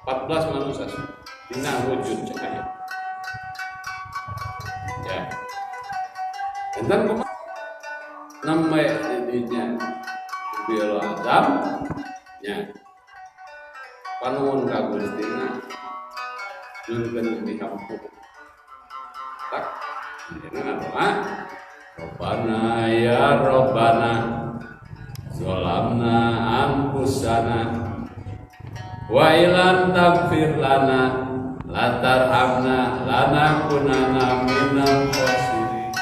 14 manusia dina wujud cahaya. Ya. Enten kumaha nambe didinya bil azam nya. Panuhun ka Gustina nyunkeun dihampur. Tak dengan doa Robbana ya Robbana zolamna anfusana wa ilam taghfir lana la tarhamna lanakunanna minal khasirin.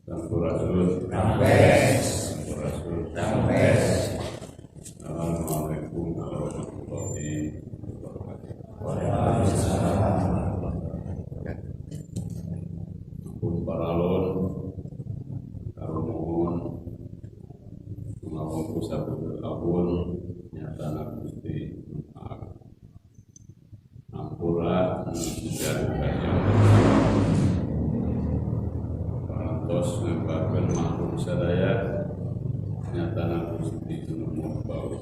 Sampurasun Assalamualaikum warahmatullahi wabarakatuh. Ampun paralon karunuhun ngawong kusabul abun nyatana Gusti ampura dan kaya parantos ngebarkeun maklum sadaya nyatana Gusti nemu bau.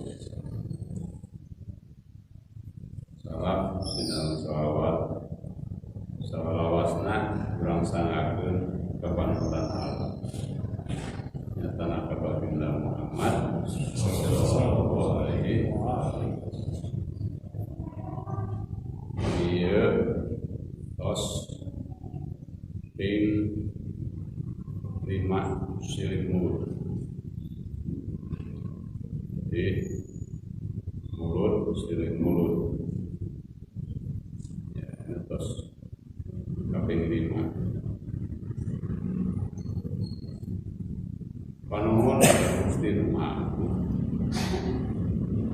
Salam sinar sholawat salawasna urang sangakeun ka panutan Allah nyatana ka baginda Muhammad sallallahu alaihi wasallam. Ieu tos ping 5 siling mulut di mulut siling mulut ya terus kaping 5 panuhun Gusti Numaku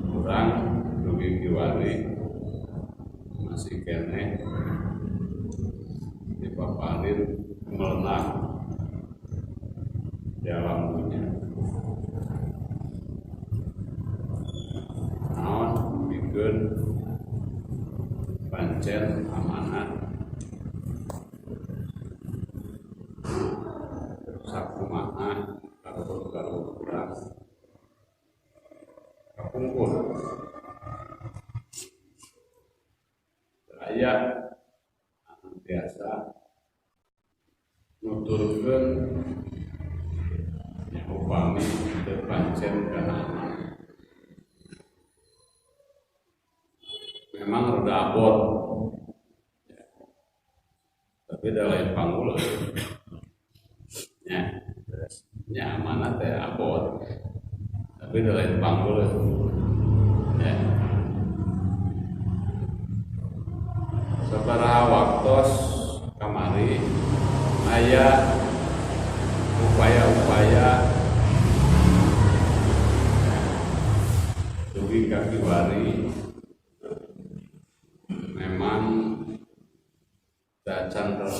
kurang dugi kiwari masih kene dipaparin melenak dalam dunia naon bikin pancen amanat sakumaha karo kurang kapungkur saya biasa nuturkeun upami teu pancen kana memang rada abot ya. Tapi da lain panggul nya amanat teh abot tapi da lain panggul ya. Sabaraha waktos kamari aya upaya-upaya dugi ka kiwari memang dacan terus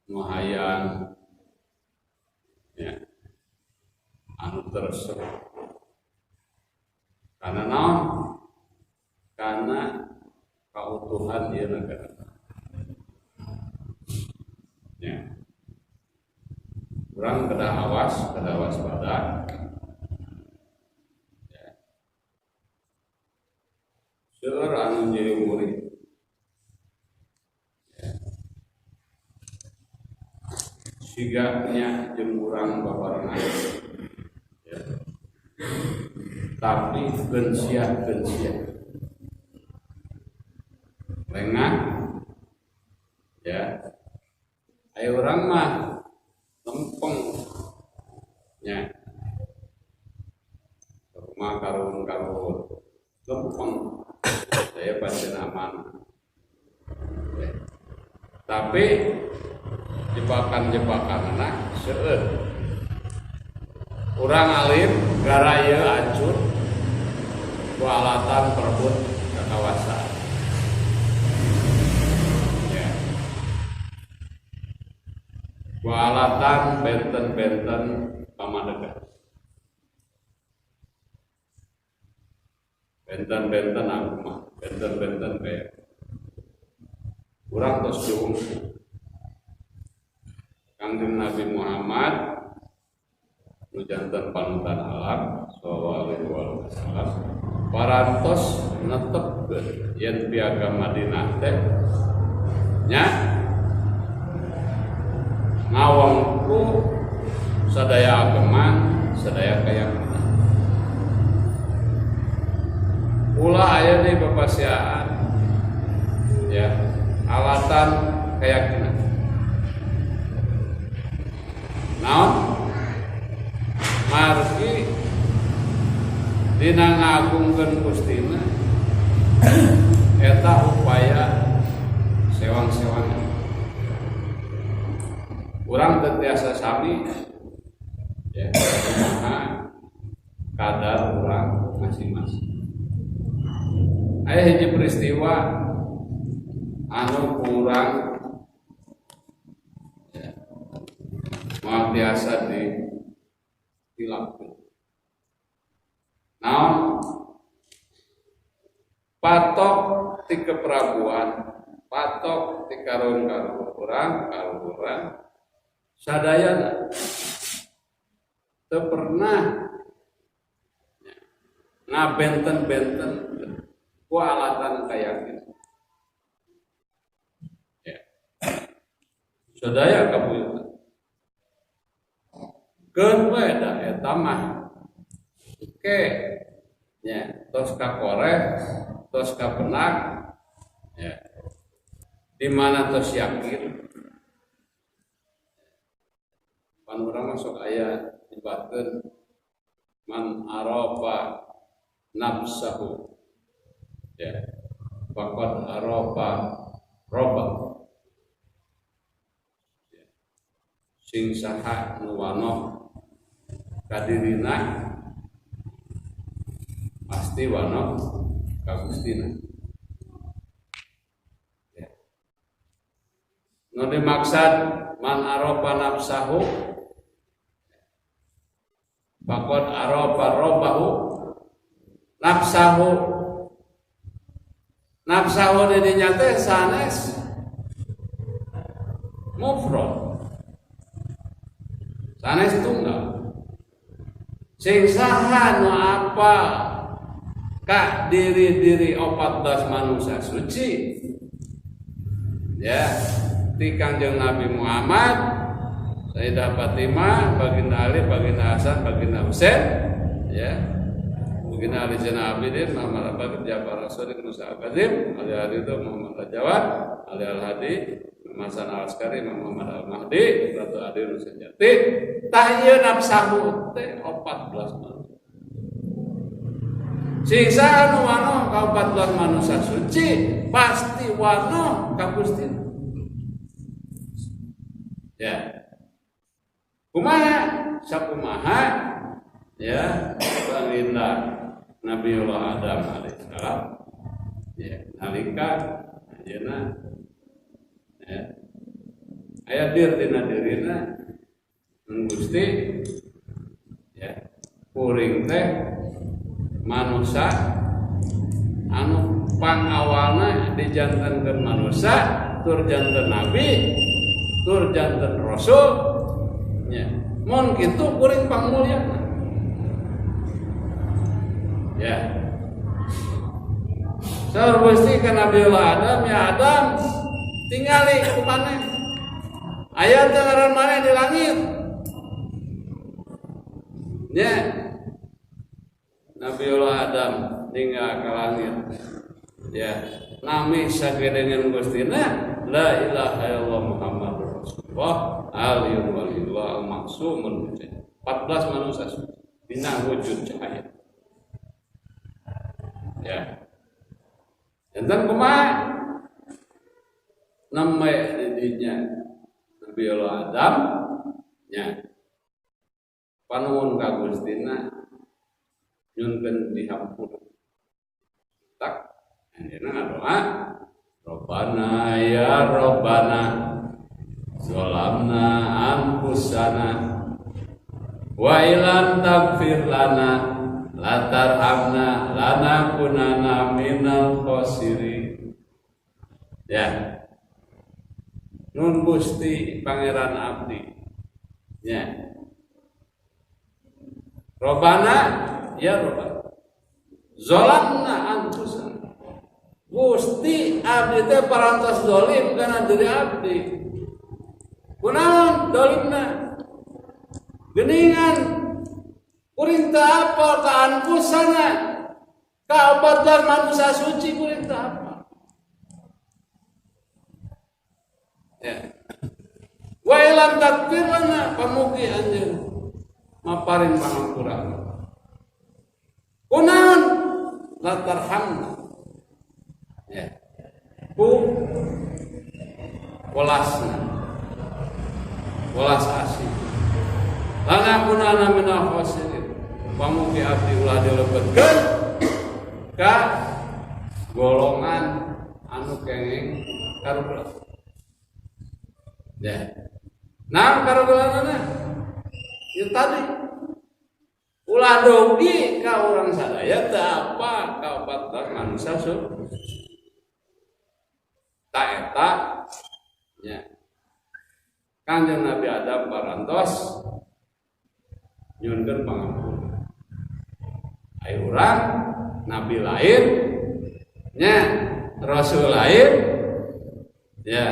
ngohayan ya anu terus karena naon karena keutuhan ieu negara ya urang kedah awas kedah waspada ya seueur anu jadi murid ya siganya jeung urang babarengan ya tapi gensiah lengah ya ayo orang mah lempeng ya rumah karun lempeng saya pancen aman ya. Tapi jebakan anak seueur urang alim gara ieu hancur ku alatan perebut kekawasan ya ku alatan benten pamadegah benten aku mah benten kayak urang tos diungsi Kangjeng Nabi Muhammad nu janten panutan alam sallallahu alaihi wasallam parantos netepkeun yen piagam Madinah teh nya ngawongku sadaya ageman sadaya keyakinan ulah aya di bepasiaan ya alatan keyakinan naon margi dina ngagungkeun Gustina eta upaya sewang-sewangan urang teu tiasa sami ya kumaha kadar urang masing-masing aya hiji peristiwa anu kurang ya, mau biasa dilakukan. Nah, patok ti keprabuan, patok ti karun-karun urang sadayana teu pernah ngabenten-benten ku alatan kayakin. Ya. Sadaya kabuyutan. Keun we da eta mah oke ya tos kakoreh tos kapenak ya di mana tos yakin pan urang masuk aya dibatkeun man arafa nafsahu ya faqad arafa rabbah ya. Sing saha nu wanoh kadirina pasti wanoh ka Gustina ya. Nu dimaksud man arafa nafsahu faqad arafa rabbahu nafsahu di nyata sanes mufrad sanes tunggal sing saha nu apa ka diri 14 manusia suci ya ti Kangjeng Nabi Muhammad Sayyidah Fatimah baginda Ali baginda Hasan baginda Husain ya baginda Ali Zainal Abidin Muhammad Abad Ja'far As-Shadiq Musa Al-Kazim Ali Ridho Muhammad Al-Jawad Ali Al-Hadi Hasan Al-Askari Muhammad Al-Mahdi Ratu Adi Husain Jati tahiyeu nafsahu teh 14 manusia sisa anu wanoh ka 14 manusia suci pasti wanoh ka Gusti ya kumaha sakumaha ya baginda Nabiullah Adam alaihissalam ya nalika ayeuna ya aya dina dirina Gusti ya kuring teh manusia anu pangawalna dijantankeun manusia tur janten nabi tur janten rasul ya mun kitu kuring pangmulyana ya saur Gusti ka Nabiullah Adam ya Adam tingali ku maneh aya teu ngaran maneh di langit ya Nabiullah Adam tinggal ke langit ya nami sagedengan Gustina la ilaha illallah Muhammadur Rasulullah aliyun walillah maksumun 14 manusia dina wujud cahaya ya enten kumaha nama didinya Nabiullah Adam nya panuwun ka Gustina nyunkeun dihampura tak ayeuna doa Robbana ya Robbana zalamna anfusana wa ilam taghfir lana la tarhamna lanakunanna minal khosirin ya nun Gusti pangeran abdi ya Robana ya Robana zolamna anfusana Gusti abdi teh parantos dolim kana diri abdi kunaon dolimna geningan kuring teu apal ka anfusana ka 14 manusia suci kuring teu apal ya wa ilam takfir lana pamugi anjeun maparing pangampura kunaon la tarhamna ya ku welas asih lana kunana minal khosirin pamugi abdi ulah dilebetkeun ka golongan anu kenging karugelan ya nah karugelanana itu tadi ulah dogi ka urang sadaya teu apa ka 14 manusia ta eta nya Kanjeng Nabi Adam parantos nyunkeun pangampun aya urang nabi lain nya rasul lain ya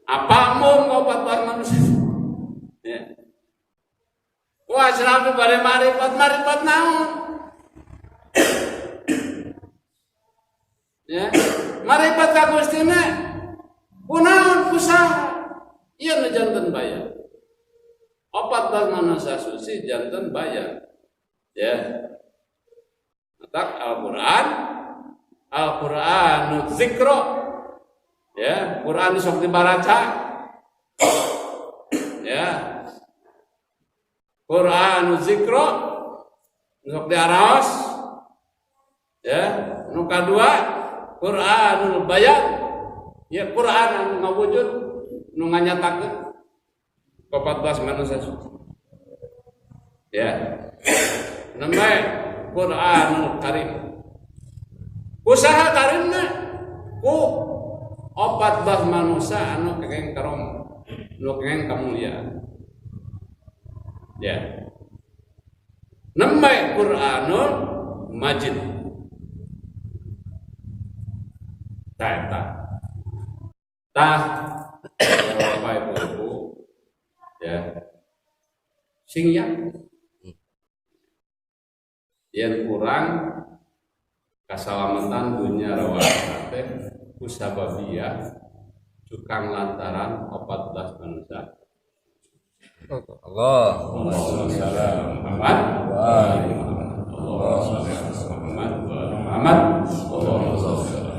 apa mung obat manusia ya wah cenah bare marifat naon ya marifat ka Gustina kunaon kusaha ieu nu janten bayar 14 manusia suci janten bayar ya tak Al-Qur'an zikro ya Quran sok dibaca ya Quran zikro sok diaraos ya nu kadua Quranul bayan ya Quran anu ngawujud nu nganyatakeun 14 manusia suci ya namanya Quranul Karim usaha karimna ku 14 manusia anu kenging karom nu kenging kamuliaan ya namanya Quranul Majid tah Bapak Ibu ya sing yang kurang keselamatan dunia rawat kusababiyah cukang lantaran 14 manusia Allahumma sholli ala Muhammad wa ali Muhammad Allahumma sholli ala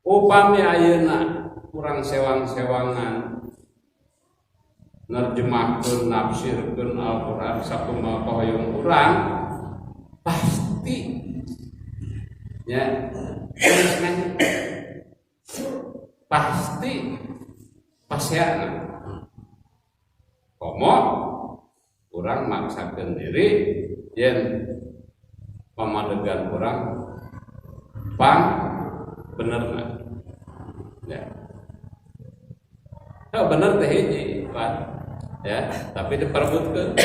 upami ayeuna kurang sewang-sewangan nerjemahkeun nafsirkeun Al-Qur'an sakumaha hoyong urang pasti ya pasti paseana komo urang maksakeun diri yen pamadegan urang pang benerna ya bener teh hiji Pak ya tapi diperebutkeun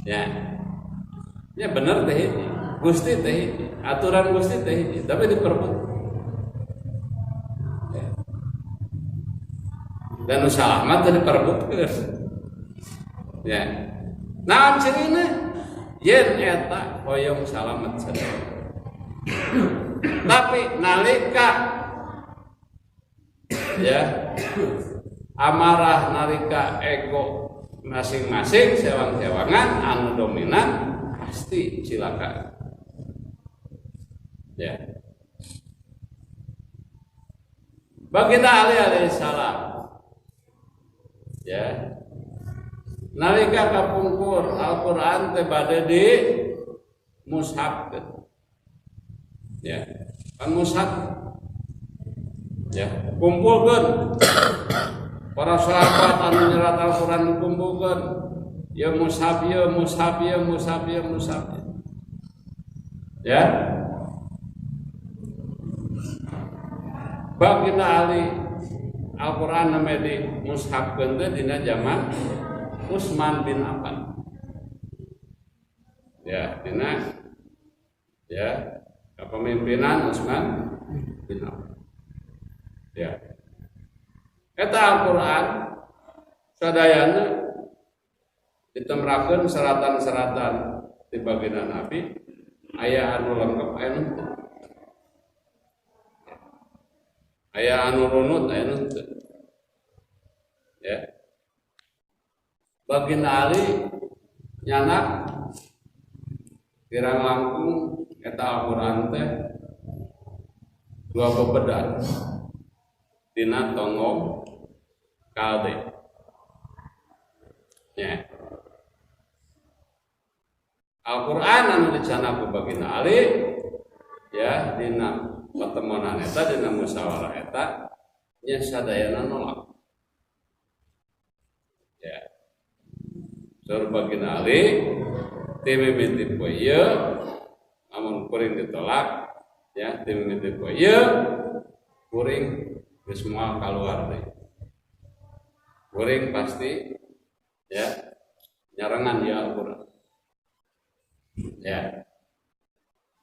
ya bener teh hiji Gusti teh hiji aturan Gusti teh hiji tapi diperebut ya. Dan usaha mah teh diperebutkeun ya naon cirina yen eta hoyong salamet sadaya tapi nalika ya amarah nalika ego masing-masing sewang-sewangan anu dominan pasti cilaka ya baginda Ali alaihissalam ya nalika kapungkur Al-Qur'an teh bade di mushaf ya kan mushaf ya kumpulkeun para sahabat anu nyerat Al-Qur'an kumpulkeun Ya mushaf ya mushaf ya mushaf ya mushaf. Ya. Bagina ali Al-Qur'an namanya di mushafkeun teh dina zaman Utsman bin Affan. Ya, dina ya kepemimpinan Utsman bin Affan. Ya. Eta Al-Qur'an sadayana ditemrakeun seratan-seratan di baginda Nabi aya anu lengkap aya nu teu. Aya anu runut aya nu teu. Ya. Baginda Ali nyanak kirang langkung eta Al-Qur'an teh dua bebedan dina tonggong kalde. Ya. Al-Qur'an anu dicanak ku baginda Ali ya dina pertemuan eta dina musyawarah eta nya sadayana nolak. Ya. Saur baginda Ali timimiti poe ieu amun kuring ditolak ya timimiti poe ieu kuring geus moal kaluar deui. Kuring pasti ya nyarengan ya Al-Qur'an. Ya.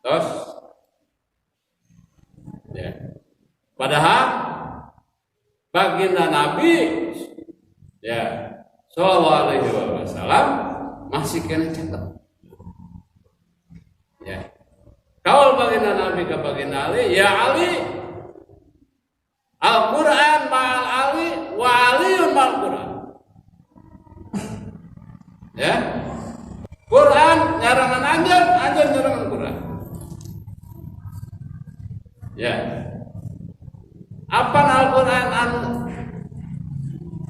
Terus ya. Padahal baginda Nabi ya sallallahu alaihi wasallam masih kena cakep. Ya. Kaul baginda Nabi ke baginda Ali, ya Ali Al-Qur'an ma'al Ali wa Aliun ma'al Qur'an. Ya. Quran nyarangan anjeun, anjeun nyarangan Quran. Ya. Apa Al-Qur'an anu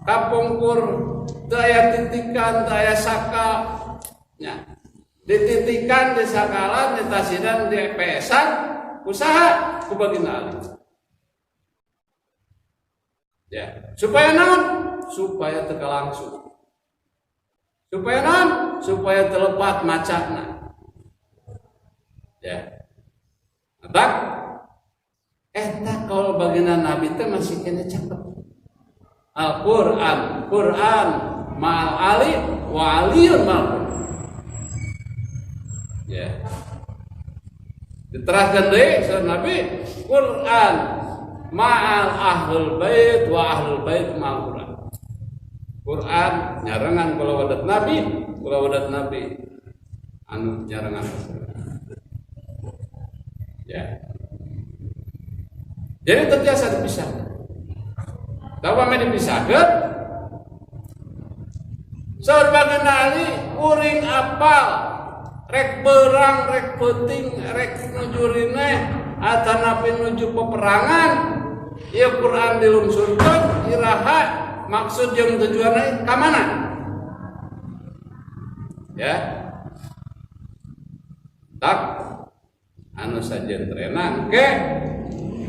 kapungkur teu aya titikan, teu aya saka. Ya. Dititikan di sakalan, ditasidan, di pesan, usaha ku baginda Ali. Ya, supaya naon? Supaya teu langsung. Supaya naon? Supaya terlepat macana. Ya. Tak eta kalau baginda Nabi teh masih kena cakep. Al-Qur'an, Qur'an ma'al Ali wa Aliun ma'al Qur'an. Ya. Diterangkan deui saur Nabi, Qur'an ma'al ahlul bait wa ahlul bait ma'al Qur'an. Quran nyarengan kula wadat Nabi anu nyarengan. Ya. Jadi terbiasa dipisah. Tahu apa dipisahkeun? Saur baginda Ali kuring apal rek beurang rek peuting rek nuju rineh atanapi nuju peperangan ieu Quran dilungsurkeun iraha maksud jeung tujuanna ka mana? Ya. Tak anu sajen trenang ke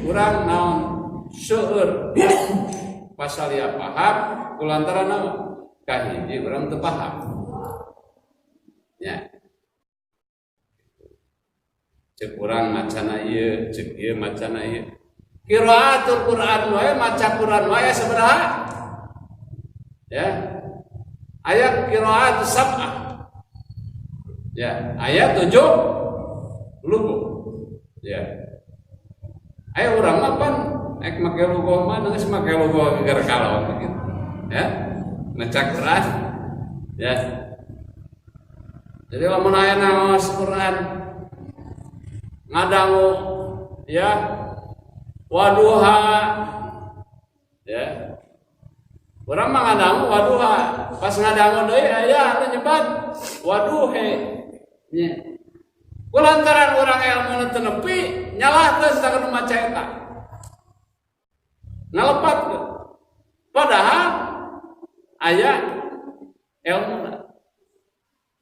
urang naon seueur pasalia paham kulantaran naon kahiji urang teu paham. Ya. Cek urang macana ieu, cek ieu macana ieu. Qiraatul Quran wae maca Quran wae sabaraha? Ya. Ayat qiraat sab'ah. Ya, ayat 7 lugu. Ya. Ayo urang mah pan ek make lugu mah geus make lugu keur kalong gitu. Ya. Maca Quran. Ya. Jadi lamun aya naos Quran ngadangu ya waduha ya urang mah ngadangu waduha pas ngadangu deui aya anu nyebat waduhe nya kulantaran urang ilmu teu nepi nyalahkeun sakeun maca eta ngalepatkeun padahal aya ilmu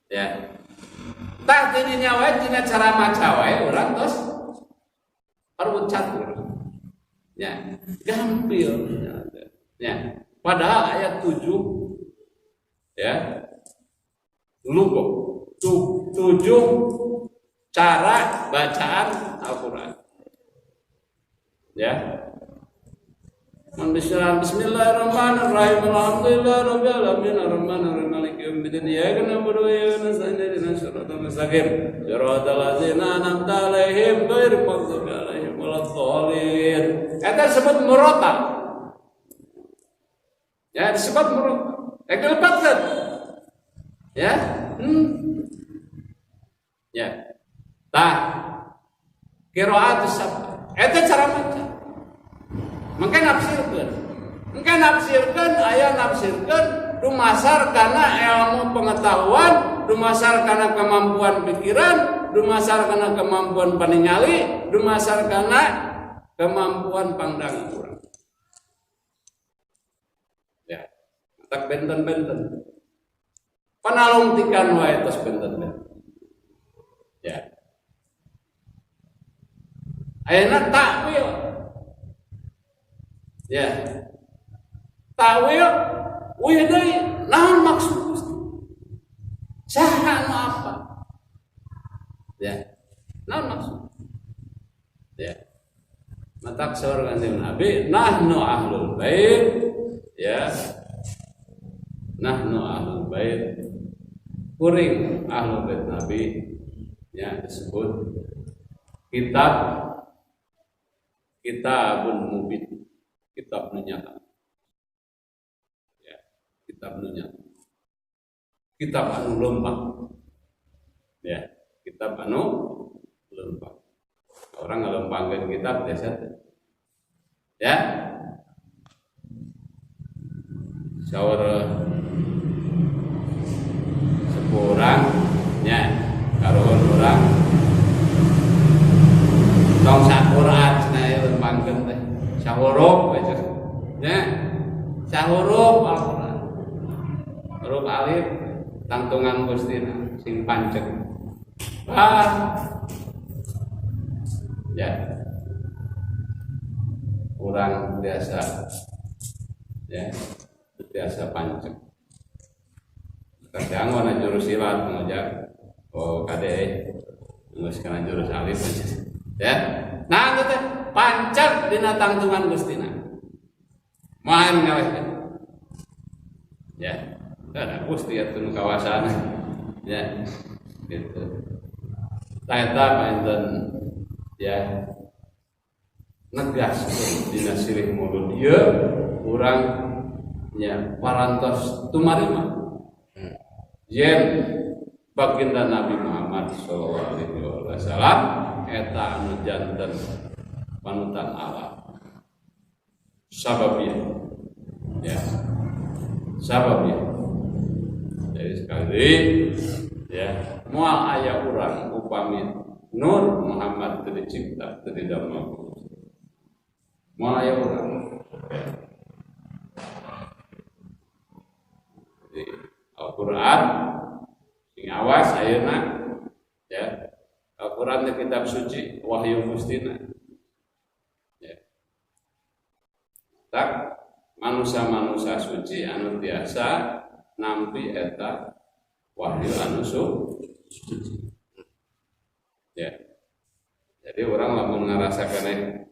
ya tah tidinya wae dina cara maca wae urang tos arut catur. Ya, gampil. Ya. Padahal ayat 7 ya. Lubuk 7 cara bacaan Al-Quran. Ya. Bismillahirrahmanirrahim. Alhamdulillahirabbil alamin arrahmanirrahim maliki yaumiddin iyyaka na'budu wa iyyaka nasta'in ihdinas siratal mustaqim siratal ladzina an'amta 'alaihim ghairil maghdubi 'alaihim waladdallin. Eta disebut murattal. Ya, disebut murattal. Dilepaskan. Ya. Ya. Tah. Qiraat sab'ah. Eta cara baca. Mungkin nafsirkan, ayah nafsirkan, dumasar karena ilmu pengetahuan, dumasar karena kemampuan pikiran, dumasar karena kemampuan paningali, dumasar karena kemampuan pandang kurang. Ya, tak benten-benten. Panalung tikan wae tos benten-benten. Ya. Ayeuna takwil. Ya, takwil, deui naon maksud Gusti? Saha apa? Ya, naon maksud? Ya, matak saur kanjeng Nabi, nahnu ahlul bait, ya, nahnu ahlul bait, kuring ahlul bait Nabi, ya disebut kitabun mubin. Kitab nyata, ya, kitab nyata, kitab anu lempang, ya, kitab anu lempang. Orang ngelempangkan kitab biasa, ya, syaur sepurang, ya, karuan orang, tong sakurat, nah lempangkan teh. Sahuruf baca, ya, sahuruf Al-Quran, huruf alif, tangtungan Gustina, sing pancet, ya, kurang biasa, ya, biasa pancet. Kadang warna jurus silat mengajak, kade, nggak sekarang jurus alif, ya, nah itu pancet dina tangtungan Gustina. Main ngawehkeun. Ya. Ada Gusti atuh kawasan. Ya. Gitu. Eta painten ya negas dina silih mulut ieu urang nya parantos tumarima. Yen baginda Nabi Muhammad sallallahu alaihi wasallam eta anu janten panutan Allah sababnya, ya, sababnya. Jadi sekali, ya, moal aya urang upami Nur Muhammad teu dicipta teu didamel. Moal aya urang, ya. Jadi Al-Quran sing awas ayeuna, ya, Al-Quran teh kitab suci wahyu Gustina. Tak manusia suci anu biasa nampi eta wahyu anu suci. Ya. Jadi orang lamun ngarasakeun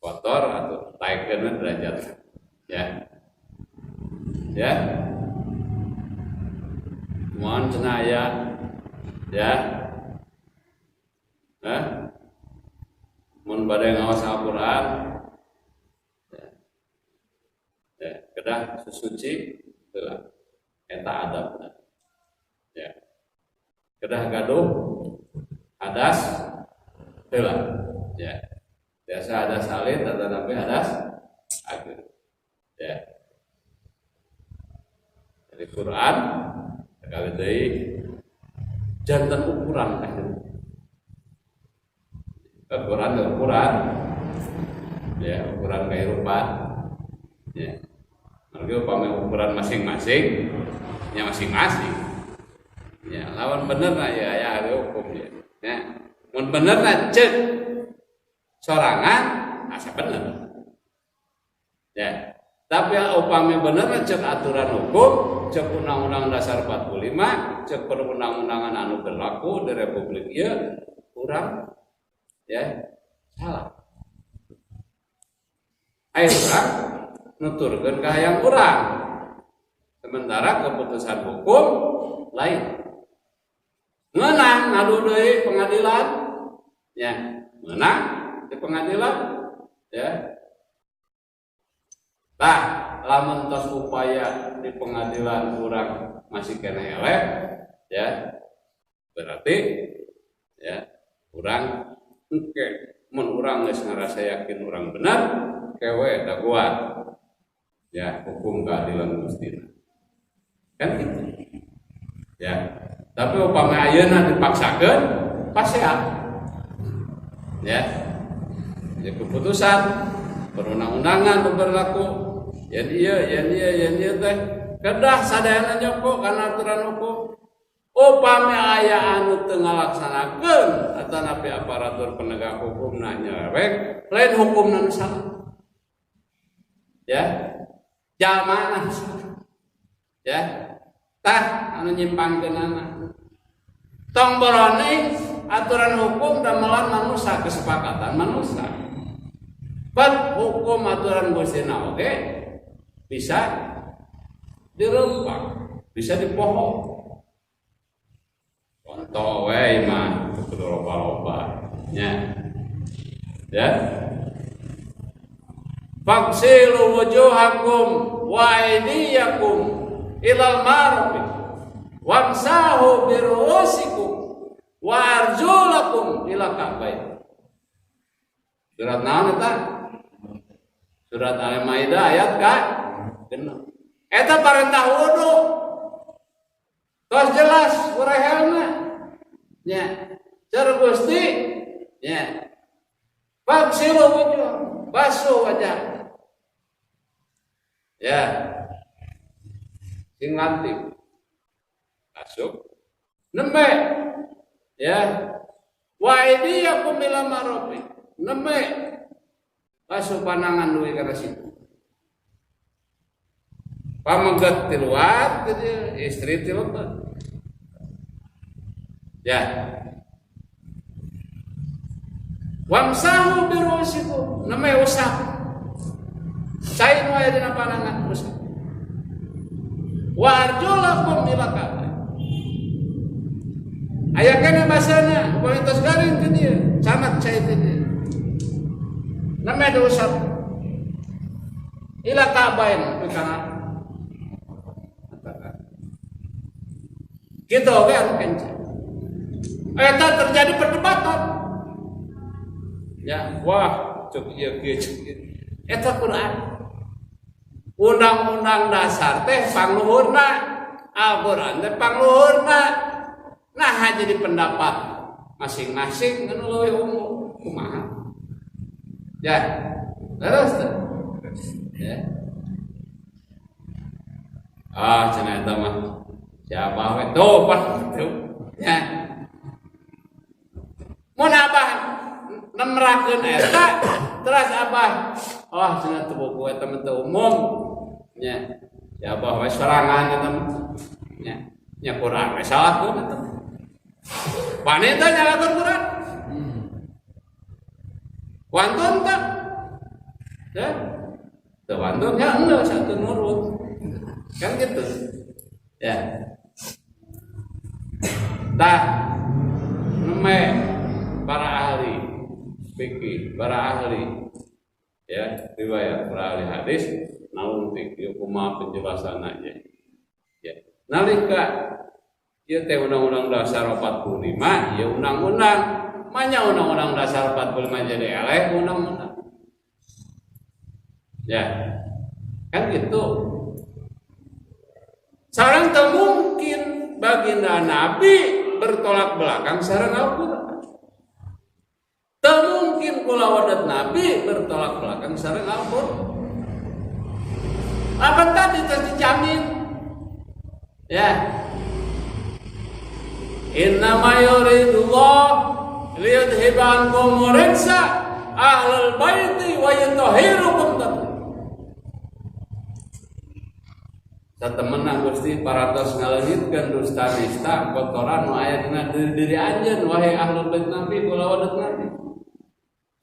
kotor atau taikeun derajat. Ya. Ya. Mohon cenaya, ya. Mun bade ngaos Al-Quran, ya, kedah susuci telah eta adabna, ya, kedah gaduh hadas telah, ya, biasa hadas alit atau nabi hadas akhir, ya. Jadi Quran sekali deui jantan ukuran akhir. Ukuran, ya, ukuran kehidupan, ya. Mereka upami ukuran masing-masing, ya masing-masing. Ya, lawan bener lah ya ada hukumnya. Ya, mun bener lah cek sorangan asa bener. Ya, Tapi upami bener cek aturan hukum, cek undang-undang dasar 45, cek perundang-undangan anu berlaku di Republik ieu kurang ya salah. Aya urang nuturkeun ka hayang urang. Sementara keputusan hukum lain. Menang ngadu deui pengadilan ya, menang di pengadilan ya. Nah, lamun tos upaya di pengadilan kurang masih kena elek, ya berarti ya kurang engke mun urang geus ngarasa yakin urang benar, kewe da kuat. Ya, hukum keadilan Gustina. Kan gitu. Ya. Tapi upami ayeuna dipaksakeun, pasehat. Ya. Ya keputusan perundang-undangan berlaku ya dia teh kedah sadayana nyoko karena aturan hukum. Upami aya anu teu ngalaksanakeun atanapi aparatur penegak hukumna nyeleweng, lain hukumna nu salah. Ya. Jalmana salah. Ya. Tah anu nyimpangkeunana. Tong borone aturan hukum damelan manusia kesepakatan manusia. Bat hukum aturan Gustina oke bisa dirempak, bisa dipohon. Contoh we mah kudu loba-loba nya. Ya. Faksilu wujuhakum wa aydiyakum ilal marafiq wamsahu biruusikum wa arjulakum ila ka'bayn. Surat naon eta? Surat Al-Maidah ayat ka-6. Eta parentah wudu. Tos jelas kurehelna. Nya, cara Gusti nya. Faksilu wujuh, basuh wajah. Ya. Sing lantik. Masuk. Nembe. Ya. Wa aydiyakum ila marafiq. Nembe. Basuh panangan duwe kana situ. Pamegat tiluat gitu, istri tiluat. Ya. Wamsahu birusikum, namanya usap. Cair wae dina panangan usap. Wa arjulakum ila ka'bayn. Aya kana basana, upami tos garing teh dieu, canak cair teh dieu. Namanya usap. Ila ka'bayn kana. Gitu oke anu kencing. Eta terjadi perdebatan. Ya, wah, cuk ieu kieu. Eta Quran. Undang-undang dasar teh pangluhurna, Al-Qur'an teh pangluhurna. Nah, jadi pendapat masing-masing anu leuwih unggul kumaha. Ya. Terus tuh. Ya. Cenah eta mah siapa we tuh pan tuh. Ya. Mun abah nemrakeun eta terus abah cenah teu buku eta mah teu umum nya ya abah we sorangan eta mah nya nya Quran we salahkeun eta paneta nyalakeun Quran wantun tak ya teu wantun nya heuh satu nurut kan gitu ya tah neme para ahli fikih, para ahli ya riwayat, para ahli hadis naun fikih kumaha penjelasannya ya nalika ieu teh undang-undang dasar 45 ya undang-undang manya undang-undang dasar 45 jadi eleh undang-undang ya kan gitu sareng teu mungkin baginda Nabi bertolak belakang sareng Al-Qur'an. Teu mungkin kula wadat Nabi bertolak belakang sareng Al-Qur'an. Apa tadi teh dijamin? Ya. Innama yuridullah liyudhiba ankum rijsa ahlal baiti wa yutahhirukum tathira. satemena Gusti paratos ngaleungitkeun dusta nista kotoran nu aya dina diri anjeun wahai ahlul bait Nabi kula wadat Nabi.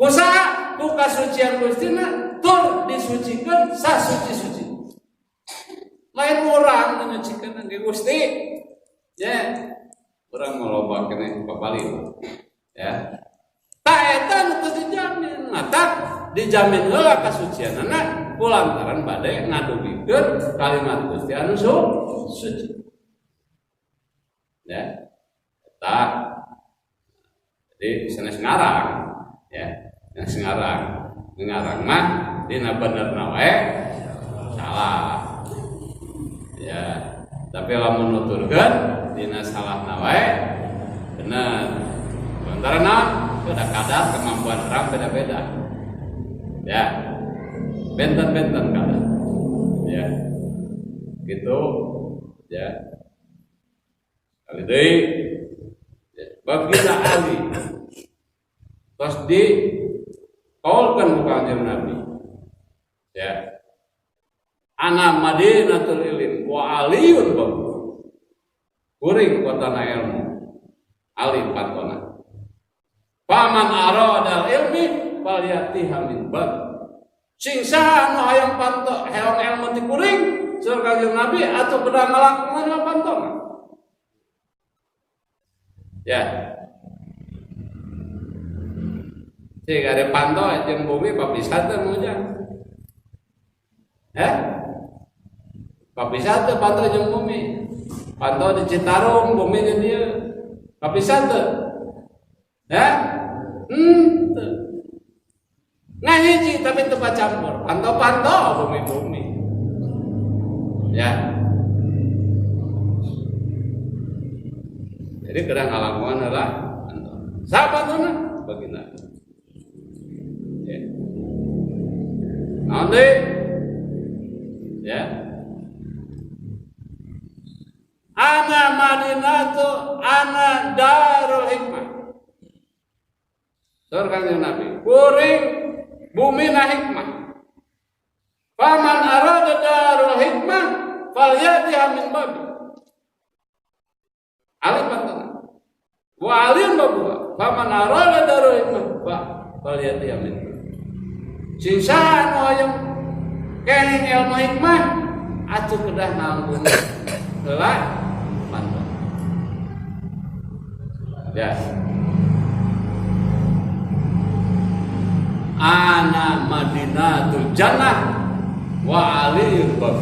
Kusaha ku kasucian Gustina tur disucikeun sasuci-suci. Lain urang nu nyucikeun ge Gusti. Ya, urang maloba keneh papalih. Ya. Ta eta nu teu dijamin, matak dijamin heula kasucianana kulantaran bade ngadugikeun kalimat Gusti anu suci. Ya. Eta jadi sanes ngarang ya. Sanes ngarang mah dina benerna wae salah. Ya, tapi lamun nuturkeun dina salahna wae bener. Lantaran kadang-kadang kemampuan orang beda-beda. Ya. Benten-benten kadang. Ya. Gitu. Ya. Kali deui ya. Baginda Ali tos di kaulkan bukan Kanjeng Nabi. Ya. Ana Madinatul Ilm wa Aliun babu. Kuring kotana ilmu. Ali patona. Paman aradal ilmi falyatiha min bab. Sing saha nu hayang panto hayang ilmu ti kuring saur Kanjeng Nabi atuh kudu ngalakonan pantona. Ya. Sing ada panto jeung bumi papisah teh mujang. Papisah teh panto jeung bumi. Panto di Citarum, bumi di dieu. Papisah teh. Ya? Nah hiji tapi teu campur. Panto-panto bumi-bumi. Ya. Jadi kerang ngalakuan adalah panto. Sapantona baginda. Ya. Nanti ya. Ana Madinatu ana Darul Hikmah. Saur Kanjeng Nabi, kuring bumi na hikmah. Faman arada Darul Hikmah falyatiha min babi. Ali pantana. Wa alim babuha. Faman arada Darul Hikmah falyatiha min babi. Sing saha nu hayang keneh ilmu hikmah atuh kedah nanggung heula pantun. Ya. Ana Madinatul Jannah wa aliyul bab.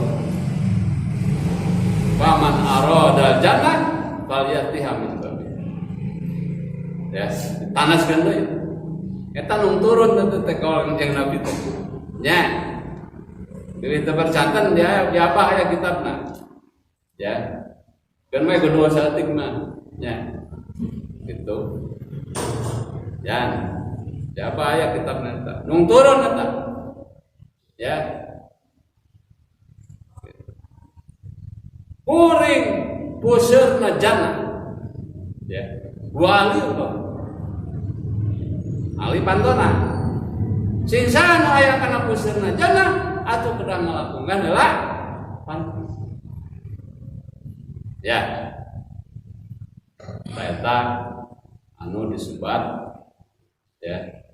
Faman arada jannah falyatiha min bab. Ya, tanaskeun deui. Eta nu turun teh kalau Kanjeng Nabi teh. Nya. Jadi teu bercanten dia apa aya kitabna. Ya. Kan mah kudu saeutik mah. Nya. Gitu. Ya. Siapa ayat kitab nanti? Nung turun nanti, ya. Kuring puseurna jannah, ya. Wali Allah, Ali pantona. Sing saha nu aya kana puseurna jannah atuh kedah ngalakukan heula pantun. Ya. Eta anu disebat ya.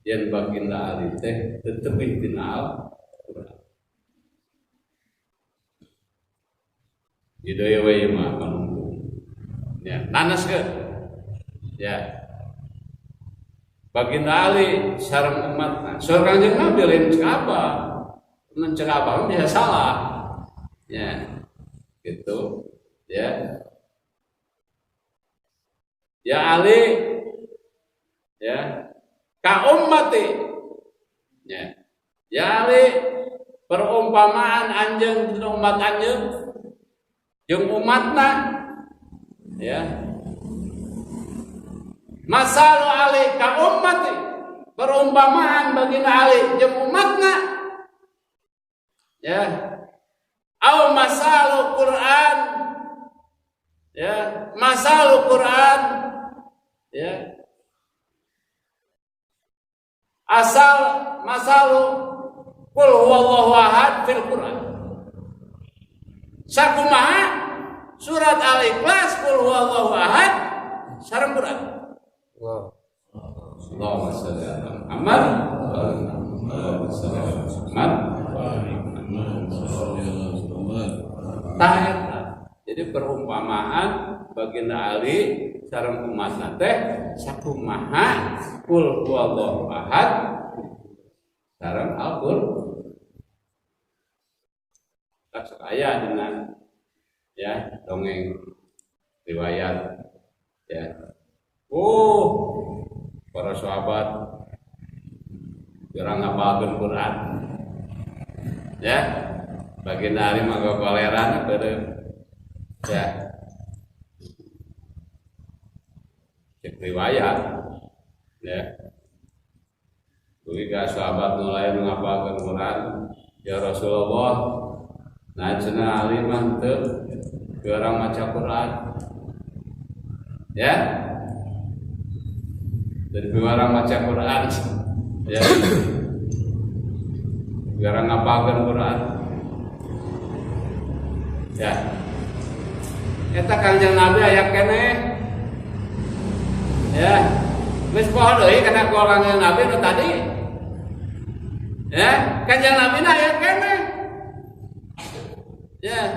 Yen baginda Ali teh tetepih tina Al-Qur'an. Hidayah wae mah panunggu. Ya, nanaskeun. Ya. Baginda Ali sareng umatna, saur Kanjeng Nabi lain cek apa? Mun cek apa bisa salah. Ya. Gitu. Ya. Ya Ali ya ka ummati ya ali perumpamaan anjeun jeung umat anjeun jeung umatna ya masalu ali ka ummati perumpamaan baginda ali jeung umatna ya au masalu Quran ya masalu Quran ya asal masalu qul huwallahu ahad fil Quran sakumaha surat Al-Ikhlas, qul huwallahu ahad sareng Quran. Allahumma shalli ala Muhammad Allahumma shalli ala Muhammad. Jadi perumpamaan baginda Ali sareng umatna teh sakumaha qul huwallahu ahad sareng Al-Qur'an. Tak sekaya dengan ya dongeng riwayat ya. Para sahabat orang ngapalkeun Quran. Ya. Baginda Ali mangga koleran beureum. Ya. Cek riwayat ya. Kuwi ka sahabat nu lain ngapalkeun Quran, ya Rasulullah. Nah, cenah Ali mah teu orang maca Quran. Ya. Dari orang maca Quran. Ya. Orang ngapalkeun Quran. Ya. Eta Kangjeng Nabi aya keneh. Ya. Geus poho deui kana Kangjeng Nabi nu tadi. Ya, Kanjeng Nabi na aya keneh. Ya,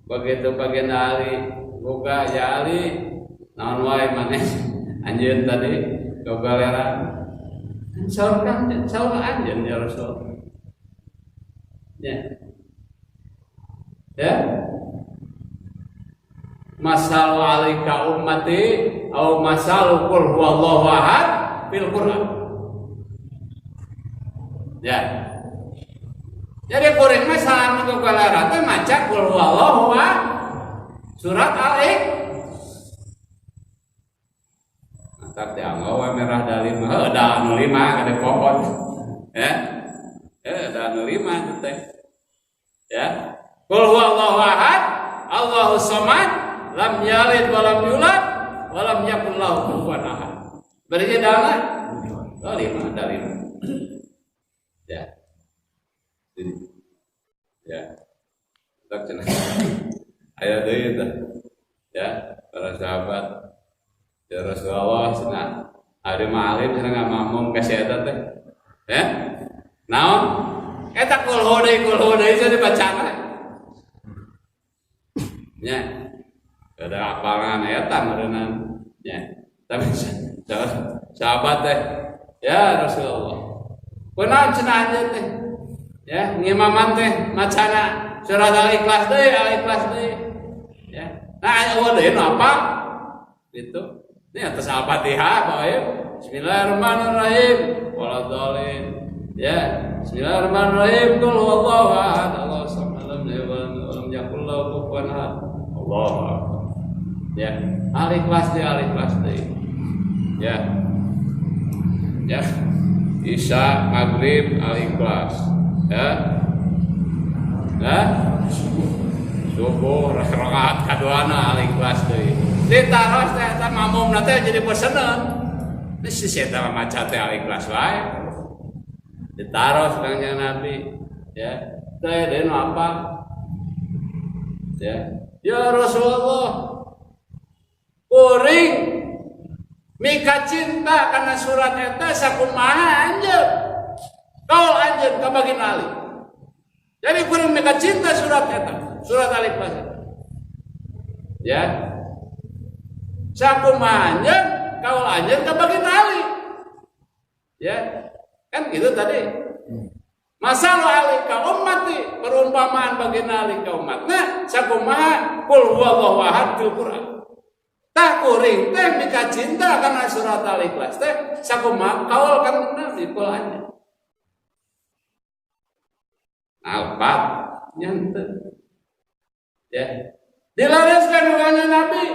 begitu baginda Ali boga ya Ali naon wae maneh anjeun tadi gogaleran saur anjeun ya Rasul. Ya, masalu alika ummati au masalu qul huwallahu ahad fil Qur'an. Ya. Jadi kuring mah salam untuk galera teh maca qul huwallahu ahad surat Al-Ikhlas. Matak dianggo we merah dalim da anu 5 ada pohon. Ya. Da anu 5 teh. Ya. Qul huwallahu ahad, Allahus samad, lam yalid wa lam yulad wa lam yakul lahu kufuwan ahad. Berarti dalana 5 dalim. Ya. Ya, tak cenah. Aya deui teh. Ya, para sahabat. Ya Rasulullah cenah. Ari mah alim cenah ngamamong ka si eta teh. Ya. Naon? Eta qul deui jadi bacana. Ya. Ada apalan eta meureunna. Ya. Tapi sahabat teh. Ya Rasulullah. Kunaon cenah anjeun teh? Ya, ngimaman teh macana surat Al-Ikhlas deui. Ya. Nah, eueuh deui nu apa? Gitu. Ini atas Al-Fatihah bae. Bismillahirrahmanirrahim. Waladhdallin. Ya, Bismillahirrahmanirrahim. Qul huwallahu ahad, Allahus samad, lam yalid wa lam yakul lahu kufuwan ahad. Allahu akbar. Ya, Al-Ikhlas deui. Ya. Ya. Isya, Maghrib, Al-Ikhlas. Ya, subuh rakaat kaduana Al-Ikhlas deui. Ditaros teh eta mamumna teh jadi pesenan. Geus si eta maca teh Al-Ikhlas wae. Ditaros Kanjeng Nabi, ya. Teh deui apa? Ya Rasulullah. Kuring mika cinta kana surat eta sakumaha anjeun? Kau anjeun ka baginda Ali. Jadi kuring mika cinta surat eta, surat Al-Ikhlas. Ya. Sakumaha anjeun, kau anjeun ka baginda Ali. Ya. Kan gitu tadi. Masalu alika ummati, perumpamaan baginda Ali ka umatna, sakumaha qul huwallahu ahad fil Qur'an. Tah kuring teh mika cinta kana surat Al-Ikhlas teh sakumaha kaul kan Nabi qul anjeun. Alpat nyantet. Ya. Dilareskan oleh Nabi.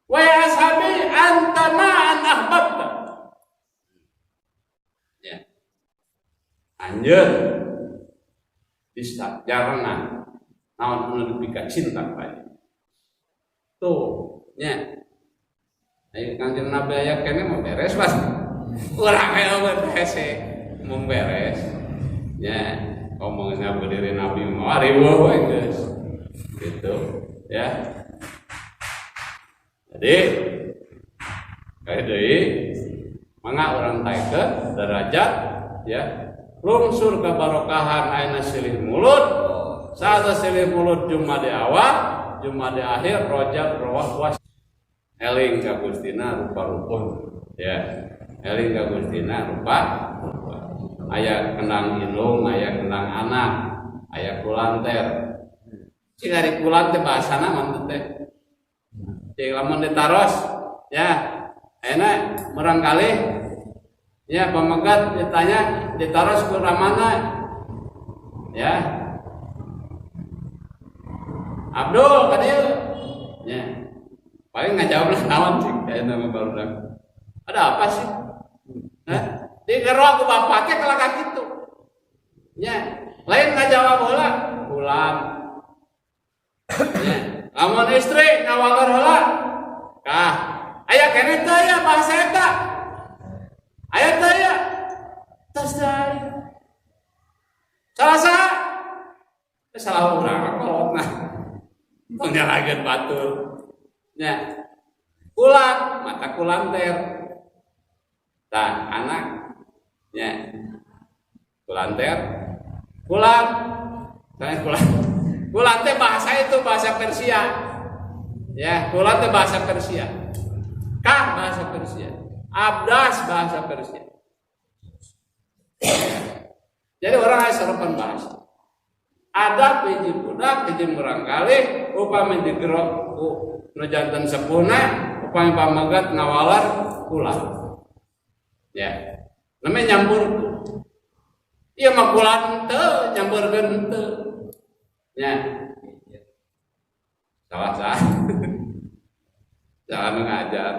Wa ya ashabi anta ma'an ahbabta. Ya. Anjeun bisa jarang naon anu dipika cinta ka. Tuh, nya. Ayo Kanjeng Nabi aya kene mau beres Mas. Urang aya beres. Mau beres. Ya. omongnya berdiri Nabi mah riweuh we geus. Gitu ya. Jadi kayak deui mangga urang taikeun derajat ya. Lungsur kabarokahan ayeuna silih mulut. Saata silih mulut Jumat di awal, Jumat di akhir, rojab rawah puas. Eling ka Gustina rupa-rupa ya. Eling ka Gustina rupa. Aya kendang indung, aya kendang anak, aya kulanter. Cing ari kulan teh bahasana mantep teh. Cing lamun ditaros ya. Ayeuna barangkali ya pamegat ditanya ditaros ke mana ya. Abdul kadieu ya. Paling ngajawab lah naon sih kayak nama barudak. Ada apa sih? Hah? Di karo aku bapaknya kelaka gitu. Ya, lain ngajawab heula ulang. Ya, lamun istri ngawaler heula. Kah, aya keneh teh ya bahasa eta. Aya teh ya. Tos deui. Salah salah urang kolotna. Tong nyalakeun batur. Ya, kulan, mata kulanter. Tah, anak, ya, kulanter, kulan, saya kulan teh bahasa itu bahasa Persia. Ya, kulan teh bahasa Persia. Kah bahasa Persia. Abdas bahasa Persia. Jadi orang aya sarapan bahasa. Ada hiji budak, hiji barangkali upami digerok ku nu janten sepuhna, upami pamegat ngawalar kulan. Ya, namanya nyampur. Iya mah kulan teu nyamburkeun teu. Ya. Salah. Jangan ngajar.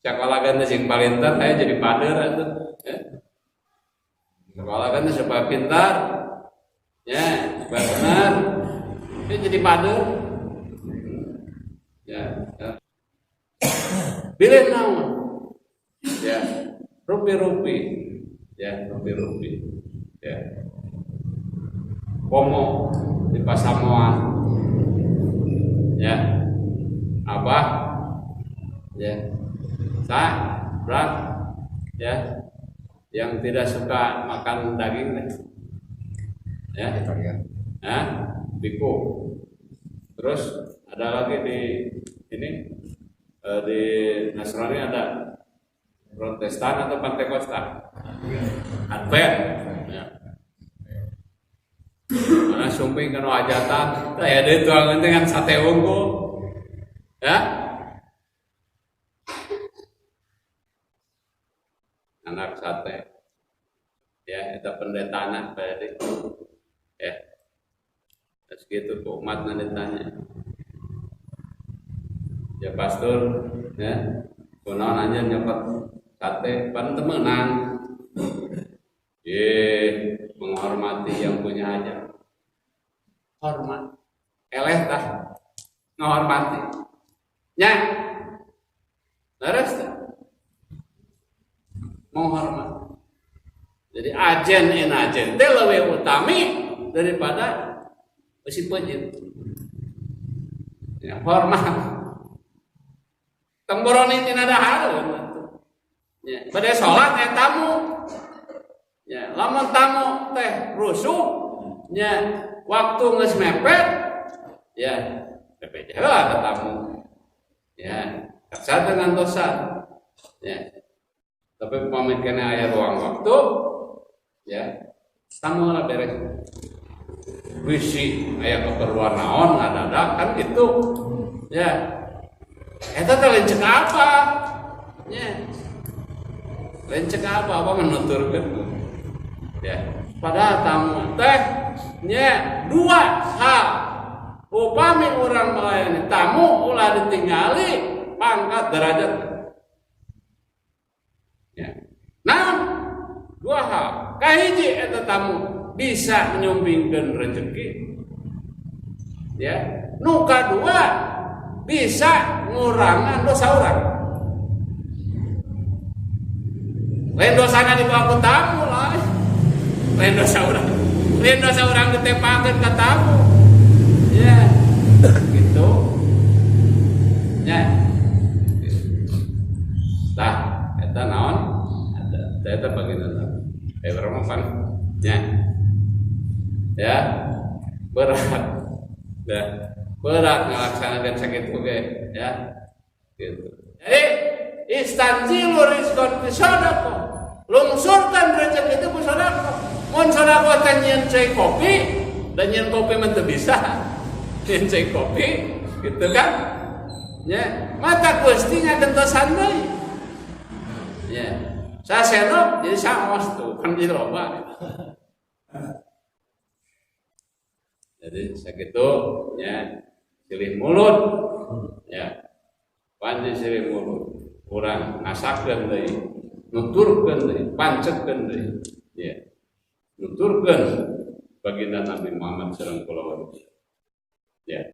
Sekolah kan sing palinter aya jadi pader atuh. Sekolah kan supaya pintar. Ya, supaya benar. Dia jadi pader. Ya. Pilih naon? Ya, rupi-rupi. Ya, rupi-rupi. Ya. Komo di Pasamuan. Ya. Abah. Ya. Berat. Ya. Yang tidak suka makan daging. Ya, Biko. Terus ada lagi di ini di Nasrani ada Protestan atau Pentakosta? Advent. Ya. Mana sumping kanu hajatan, aya deui tuangan dengan sate unggul. Ya. Anak sate. Ya, itu pendetana berarti. Ya. Terus gitu ke umat nanti tanya. Ya pastor, ya. Kunaon aja nyopot sate pan temenan. Menghormati yang punya aja. Hormat. Eleh tah. Menghormati. Nya. Leres tah. Menghormati. Jadi ajen teh leuwih utami daripada si pejit. Ya, hormat. Temboroni tina dahareun. Ya, bade salat teh tamu. Ya, lamun tamu teh rusuh, nya waktu geus mepet, ya mepet heula ka tamu. Ya, kaksa dengan dosa. Ya. Tapi pamit kena aya ruang waktu, ya tamu lah beres. Wisi aya keperluan naon ngadadak kan gitu. Ya. Eta teh lain cek apa? Ya. Lain cek apa menuturkeun. Ya. Padahal tamu teh nya dua hal. Upami urang melayani tamu ulah ditinggali pangkat derajat. Ya. Nah, dua hal. Kahiji eta tamu bisa menyumbingkeun rezeki. Ya. Nu kadua bisa ngurangan dosa urang. Lain dosana dibawa ku tamu lah. Lain dosa urang. Rindu seorang ditepakeun ka tamu. Ya. Gitu. Ya. Tah, eta naon? Ada eta bagian berapa ya. Ya. Berat. Ya. Berat ngelaksanakan sakit oke, ya. Gitu. Jadi istanzilu rizqan fi sadaqah. Lungsurkan rezeki itu ku sedekah. Mun sedekah teh nyeun cai kopi, dan nyeun kopi mah teu bisa. Nyeun cai kopi, gitu kan? Ya, mata Gusti ngagentosan deui. Ya. Sasenok jadi saos tuh, kan jadi loba. Jadi sakitu ya, silih mulut. Ya. Panji silih mulut. Urang ngasakeun deui. Nuturkeun deui, pancekeun deui. Ya. Nuturkeun baginda Nabi Muhammad sallallahu alaihi wasallam. Ya.